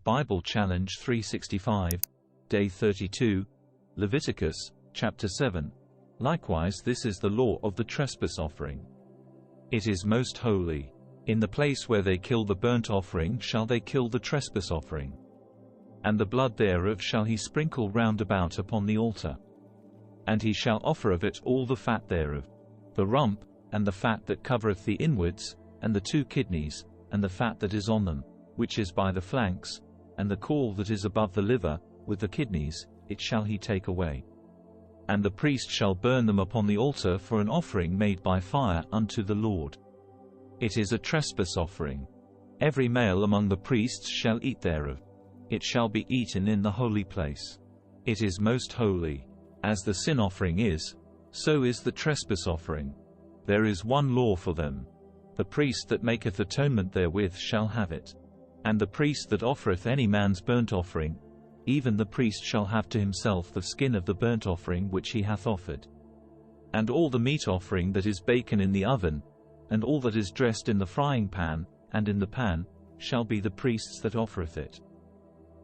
Bible Challenge 365, Day 32, Leviticus, Chapter 7. Likewise, this is the law of the trespass offering. It is most holy. In the place where they kill the burnt offering shall they kill the trespass offering. And the blood thereof shall he sprinkle round about upon the altar. And he shall offer of it all the fat thereof, the rump, and the fat that covereth the inwards, and the 2 kidneys, and the fat that is on them, which is by the flanks, and the caul that is above the liver, with the kidneys, it shall he take away. And the priest shall burn them upon the altar for an offering made by fire unto the Lord. It is a trespass offering. Every male among the priests shall eat thereof. It shall be eaten in the holy place. It is most holy. As the sin offering is, so is the trespass offering. There is one law for them. The priest that maketh atonement therewith shall have it. And the priest that offereth any man's burnt offering, even the priest shall have to himself the skin of the burnt offering which he hath offered. And all the meat offering that is baken in the oven, and all that is dressed in the frying pan, and in the pan, shall be the priest's that offereth it.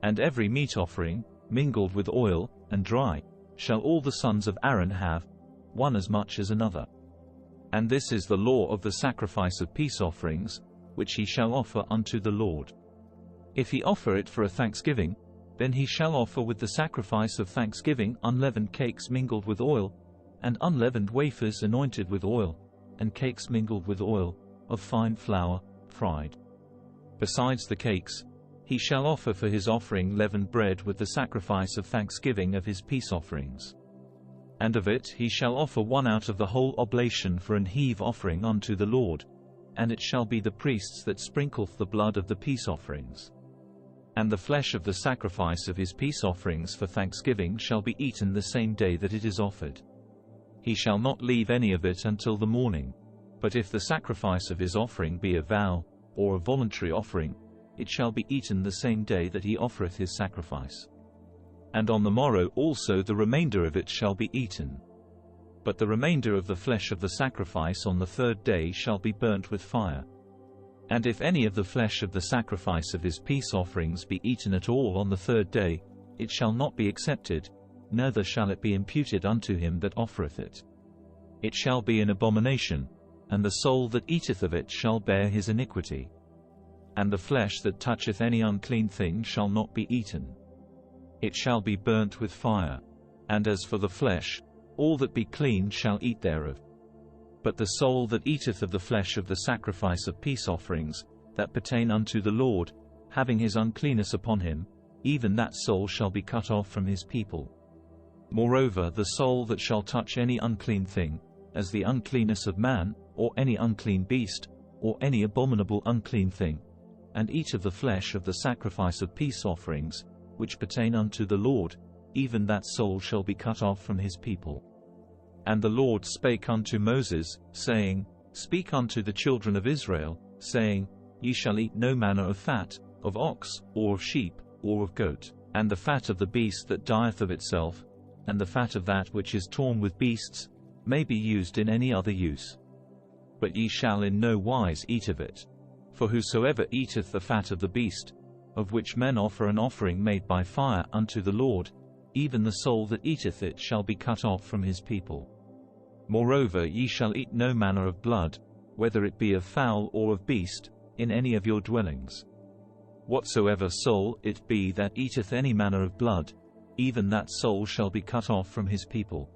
And every meat offering, mingled with oil, and dry, shall all the sons of Aaron have, one as much as another. And this is the law of the sacrifice of peace offerings, which he shall offer unto the Lord. If he offer it for a thanksgiving, then he shall offer with the sacrifice of thanksgiving unleavened cakes mingled with oil, and unleavened wafers anointed with oil, and cakes mingled with oil, of fine flour, fried. Besides the cakes, he shall offer for his offering leavened bread with the sacrifice of thanksgiving of his peace offerings. And of it he shall offer one out of the whole oblation for an heave offering unto the Lord, and it shall be the priest's that sprinkleth the blood of the peace offerings. And the flesh of the sacrifice of his peace offerings for thanksgiving shall be eaten the same day that it is offered. He shall not leave any of it until the morning. But if the sacrifice of his offering be a vow, or a voluntary offering, it shall be eaten the same day that he offereth his sacrifice. And on the morrow also the remainder of it shall be eaten. But the remainder of the flesh of the sacrifice on the 3rd day shall be burnt with fire. And if any of the flesh of the sacrifice of his peace offerings be eaten at all on the 3rd day, it shall not be accepted, neither shall it be imputed unto him that offereth it. It shall be an abomination, and the soul that eateth of it shall bear his iniquity. And the flesh that toucheth any unclean thing shall not be eaten. It shall be burnt with fire. And as for the flesh, all that be clean shall eat thereof. But the soul that eateth of the flesh of the sacrifice of peace offerings, that pertain unto the Lord, having his uncleanness upon him, even that soul shall be cut off from his people. Moreover, the soul that shall touch any unclean thing, as the uncleanness of man, or any unclean beast, or any abominable unclean thing, and eat of the flesh of the sacrifice of peace offerings, which pertain unto the Lord, even that soul shall be cut off from his people. And the Lord spake unto Moses, saying, Speak unto the children of Israel, saying, Ye shall eat no manner of fat, of ox, or of sheep, or of goat, and the fat of the beast that dieth of itself, and the fat of that which is torn with beasts, may be used in any other use. But ye shall in no wise eat of it. For whosoever eateth the fat of the beast, of which men offer an offering made by fire unto the Lord, even the soul that eateth it shall be cut off from his people. Moreover, ye shall eat no manner of blood, whether it be of fowl or of beast, in any of your dwellings. Whatsoever soul it be that eateth any manner of blood, even that soul shall be cut off from his people.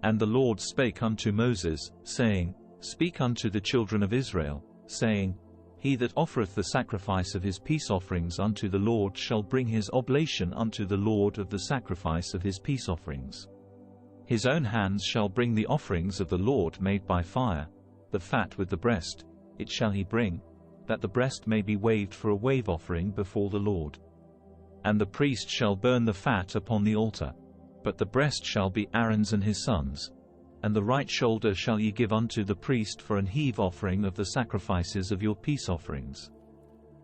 And the Lord spake unto Moses, saying, Speak unto the children of Israel, saying, He that offereth the sacrifice of his peace offerings unto the Lord shall bring his oblation unto the Lord of the sacrifice of his peace offerings. His own hands shall bring the offerings of the Lord made by fire, the fat with the breast, it shall he bring, that the breast may be waved for a wave offering before the Lord. And the priest shall burn the fat upon the altar, but the breast shall be Aaron's and his sons'. And the right shoulder shall ye give unto the priest for an heave offering of the sacrifices of your peace offerings.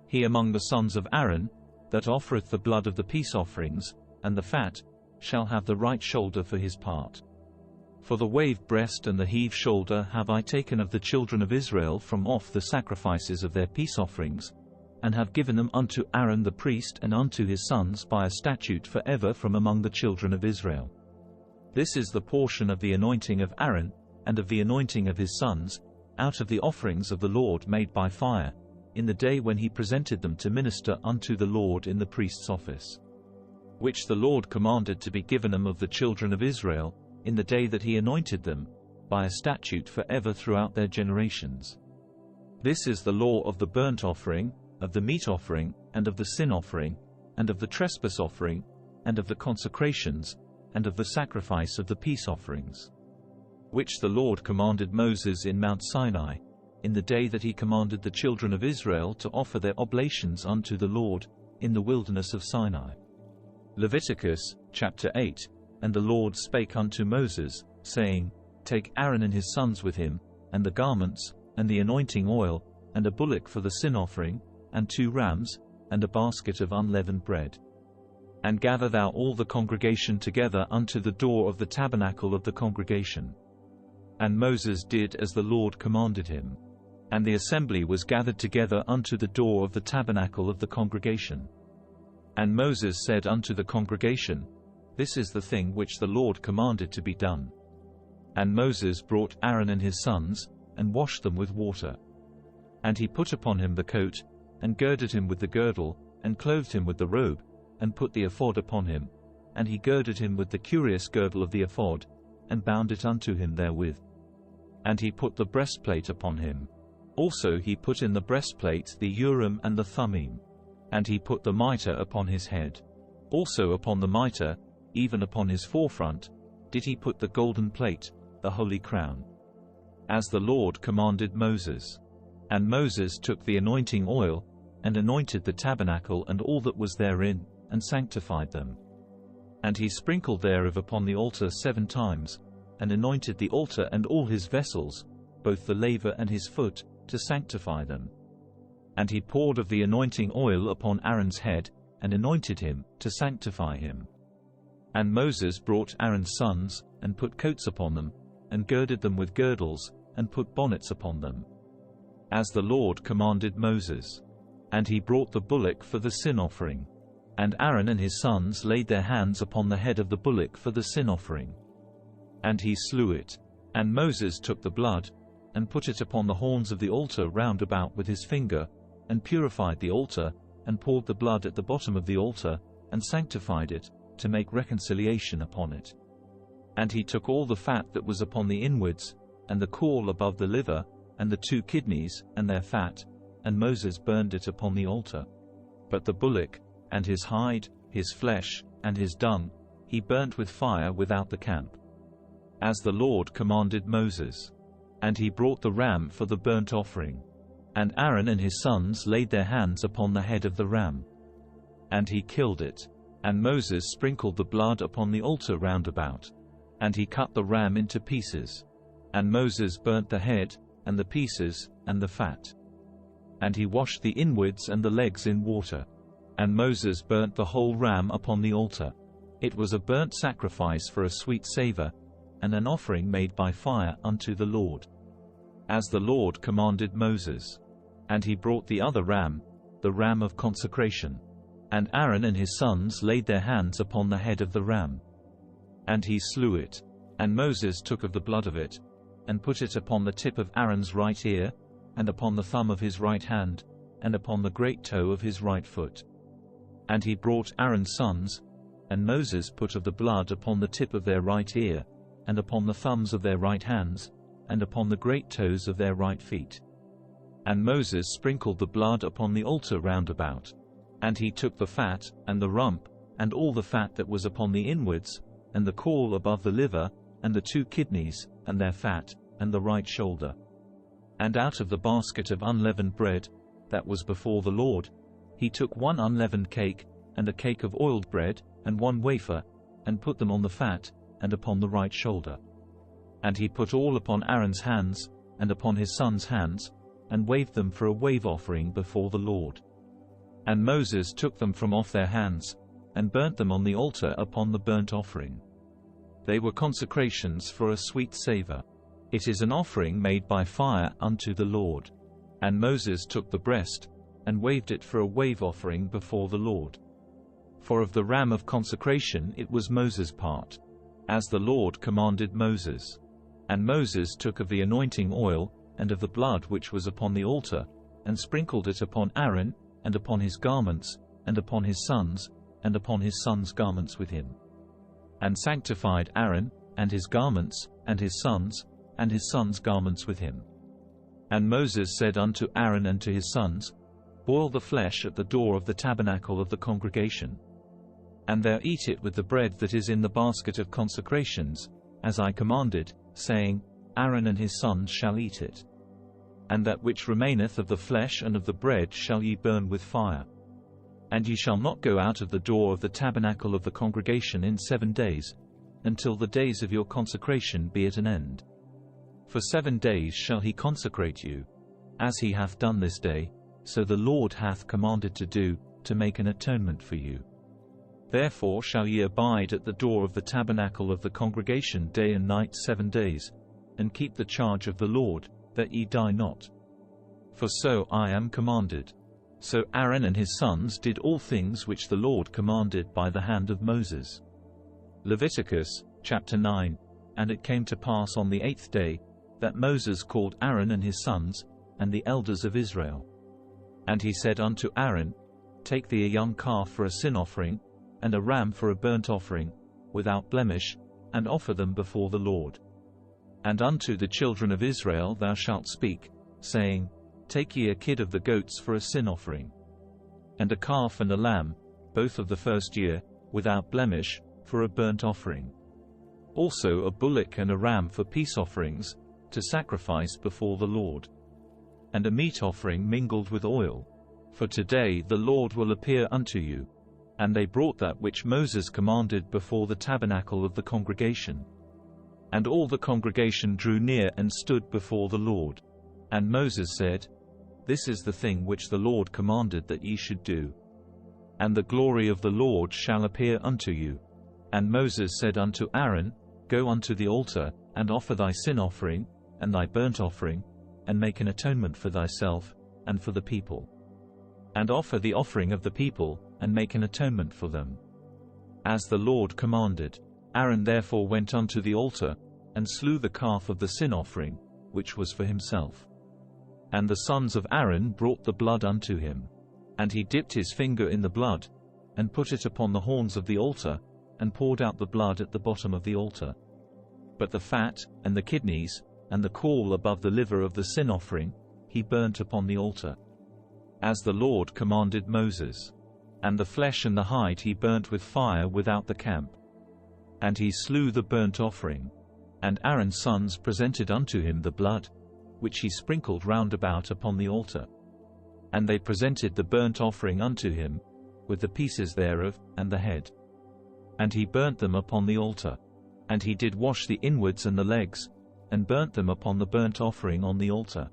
He among the sons of Aaron, that offereth the blood of the peace offerings, and the fat, shall have the right shoulder for his part. For the waved breast and the heave shoulder have I taken of the children of Israel from off the sacrifices of their peace offerings, and have given them unto Aaron the priest and unto his sons by a statute forever from among the children of Israel. This is the portion of the anointing of Aaron, and of the anointing of his sons, out of the offerings of the Lord made by fire, in the day when he presented them to minister unto the Lord in the priest's office. Which the Lord commanded to be given them of the children of Israel, in the day that he anointed them, by a statute forever throughout their generations. This is the law of the burnt offering, of the meat offering, and of the sin offering, and of the trespass offering, and of the consecrations, and of the sacrifice of the peace offerings. Which the Lord commanded Moses in Mount Sinai, in the day that he commanded the children of Israel to offer their oblations unto the Lord, in the wilderness of Sinai. Leviticus, chapter 8. And the Lord spake unto Moses, saying, Take Aaron and his sons with him, and the garments, and the anointing oil, and a bullock for the sin offering, and 2 rams, and a basket of unleavened bread. And gather thou all the congregation together unto the door of the tabernacle of the congregation. And Moses did as the Lord commanded him. And the assembly was gathered together unto the door of the tabernacle of the congregation. And Moses said unto the congregation, This is the thing which the Lord commanded to be done. And Moses brought Aaron and his sons, and washed them with water. And he put upon him the coat, and girded him with the girdle, and clothed him with the robe, and put the ephod upon him. And he girded him with the curious girdle of the ephod, and bound it unto him therewith. And he put the breastplate upon him. Also he put in the breastplate the Urim and the Thummim. And he put the mitre upon his head. Also upon the mitre, even upon his forefront, did he put the golden plate, the holy crown. As the Lord commanded Moses. And Moses took the anointing oil, and anointed the tabernacle and all that was therein, and sanctified them. And he sprinkled thereof upon the altar 7 times, and anointed the altar and all his vessels, both the laver and his foot, to sanctify them. And he poured of the anointing oil upon Aaron's head, and anointed him, to sanctify him. And Moses brought Aaron's sons, and put coats upon them, and girded them with girdles, and put bonnets upon them. As the Lord commanded Moses. And he brought the bullock for the sin offering. And Aaron and his sons laid their hands upon the head of the bullock for the sin offering. And he slew it. And Moses took the blood, and put it upon the horns of the altar round about with his finger, and purified the altar, and poured the blood at the bottom of the altar, and sanctified it, to make reconciliation upon it. And he took all the fat that was upon the inwards, and the caul above the liver, and the 2 kidneys, and their fat, and Moses burned it upon the altar. But the bullock, and his hide, his flesh, and his dung, he burnt with fire without the camp. As the Lord commanded Moses. And he brought the ram for the burnt offering. And Aaron and his sons laid their hands upon the head of the ram. And he killed it. And Moses sprinkled the blood upon the altar round about. And he cut the ram into pieces. And Moses burnt the head, and the pieces, and the fat. And he washed the inwards and the legs in water. And Moses burnt the whole ram upon the altar. It was a burnt sacrifice for a sweet savour, and an offering made by fire unto the Lord. As the Lord commanded Moses. And he brought the other ram, the ram of consecration. And Aaron and his sons laid their hands upon the head of the ram. And he slew it. And Moses took of the blood of it, and put it upon the tip of Aaron's right ear, and upon the thumb of his right hand, and upon the great toe of his right foot. And he brought Aaron's sons, and Moses put of the blood upon the tip of their right ear, and upon the thumbs of their right hands, and upon the great toes of their right feet. And Moses sprinkled the blood upon the altar round about. And he took the fat, and the rump, and all the fat that was upon the inwards, and the caul above the liver, and the 2 kidneys, and their fat, and the right shoulder. And out of the basket of unleavened bread, that was before the Lord, he took 1 unleavened cake, and a cake of oiled bread, and 1 wafer, and put them on the fat, and upon the right shoulder. And he put all upon Aaron's hands, and upon his sons' hands, and waved them for a wave offering before the Lord. And Moses took them from off their hands, and burnt them on the altar upon the burnt offering. They were consecrations for a sweet savour. It is an offering made by fire unto the Lord. And Moses took the breast, and waved it for a wave offering before the Lord. For of the ram of consecration it was Moses' part, as the Lord commanded Moses. And Moses took of the anointing oil, and of the blood which was upon the altar, and sprinkled it upon Aaron, and upon his garments, and upon his sons, and upon his sons' garments with him. And sanctified Aaron, and his garments, and his sons' garments with him. And Moses said unto Aaron and to his sons, Boil the flesh at the door of the tabernacle of the congregation. And there eat it with the bread that is in the basket of consecrations, as I commanded, saying, Aaron and his sons shall eat it. And that which remaineth of the flesh and of the bread shall ye burn with fire. And ye shall not go out of the door of the tabernacle of the congregation in 7 days, until the days of your consecration be at an end. For 7 days shall he consecrate you, as he hath done this day, so the Lord hath commanded to do, to make an atonement for you. Therefore shall ye abide at the door of the tabernacle of the congregation day and night 7 days, and keep the charge of the Lord, that ye die not. For so I am commanded. So Aaron and his sons did all things which the Lord commanded by the hand of Moses. Leviticus, chapter 9. And it came to pass on the 8th day, that Moses called Aaron and his sons, and the elders of Israel. And he said unto Aaron, Take thee a young calf for a sin offering, and a ram for a burnt offering, without blemish, and offer them before the Lord. And unto the children of Israel thou shalt speak, saying, Take ye a kid of the goats for a sin offering, and a calf and a lamb, both of the first year, without blemish, for a burnt offering. Also a bullock and a ram for peace offerings, to sacrifice before the Lord. And a meat offering mingled with oil. For today the Lord will appear unto you. And they brought that which Moses commanded before the tabernacle of the congregation. And all the congregation drew near and stood before the Lord. And Moses said, This is the thing which the Lord commanded that ye should do. And the glory of the Lord shall appear unto you. And Moses said unto Aaron, Go unto the altar, and offer thy sin offering, and thy burnt offering, and make an atonement for thyself, and for the people. And offer the offering of the people, and make an atonement for them. As the Lord commanded. Aaron therefore went unto the altar, and slew the calf of the sin offering, which was for himself. And the sons of Aaron brought the blood unto him. And he dipped his finger in the blood, and put it upon the horns of the altar, and poured out the blood at the bottom of the altar. But the fat, and the kidneys, and the caul above the liver of the sin offering, he burnt upon the altar, as the Lord commanded Moses. And the flesh and the hide he burnt with fire without the camp. And he slew the burnt offering. And Aaron's sons presented unto him the blood, which he sprinkled round about upon the altar. And they presented the burnt offering unto him, with the pieces thereof, and the head. And he burnt them upon the altar. And he did wash the inwards and the legs, and burnt them upon the burnt offering on the altar.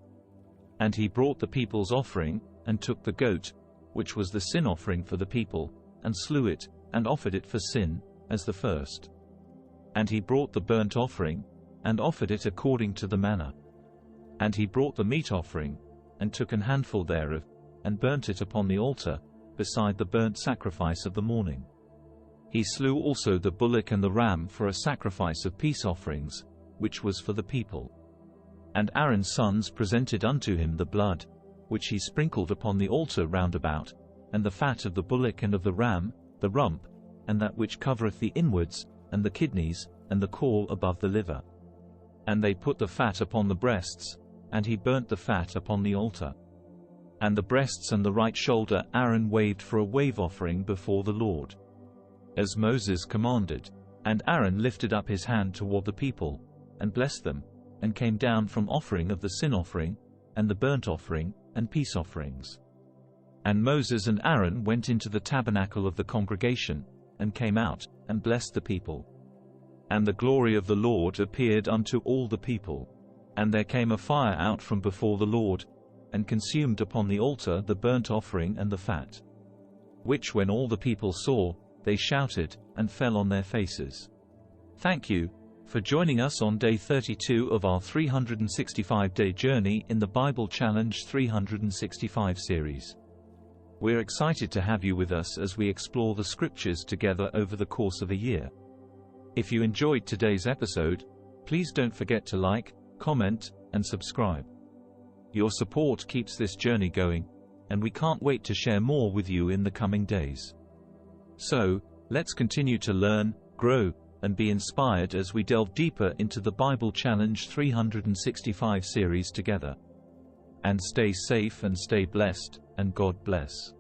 And he brought the people's offering, and took the goat, which was the sin offering for the people, and slew it, and offered it for sin, as the first. And he brought the burnt offering, and offered it according to the manner. And he brought the meat offering, and took an handful thereof, and burnt it upon the altar, beside the burnt sacrifice of the morning. He slew also the bullock and the ram for a sacrifice of peace offerings, which was for the people. And Aaron's sons presented unto him the blood, which he sprinkled upon the altar round about, and the fat of the bullock and of the ram, the rump, and that which covereth the inwards, and the kidneys, and the caul above the liver. And they put the fat upon the breasts, and he burnt the fat upon the altar. And the breasts and the right shoulder Aaron waved for a wave offering before the Lord, as Moses commanded. And Aaron lifted up his hand toward the people, and blessed them, and came down from offering of the sin offering, and the burnt offering, and peace offerings. And Moses and Aaron went into the tabernacle of the congregation, and came out, and blessed the people. And the glory of the Lord appeared unto all the people. And there came a fire out from before the Lord, and consumed upon the altar the burnt offering and the fat. Which when all the people saw, they shouted, and fell on their faces. Thank you for joining us on day 32 of our 365-day journey in the Bible Challenge 365 series. We're excited to have you with us as we explore the scriptures together over the course of a year. If you enjoyed today's episode, please don't forget to like, comment, and subscribe. Your support keeps this journey going, and we can't wait to share more with you in the coming days. So, let's continue to learn, grow, and be inspired as we delve deeper into the Bible Challenge 365 series together. And stay safe and stay blessed, and God bless.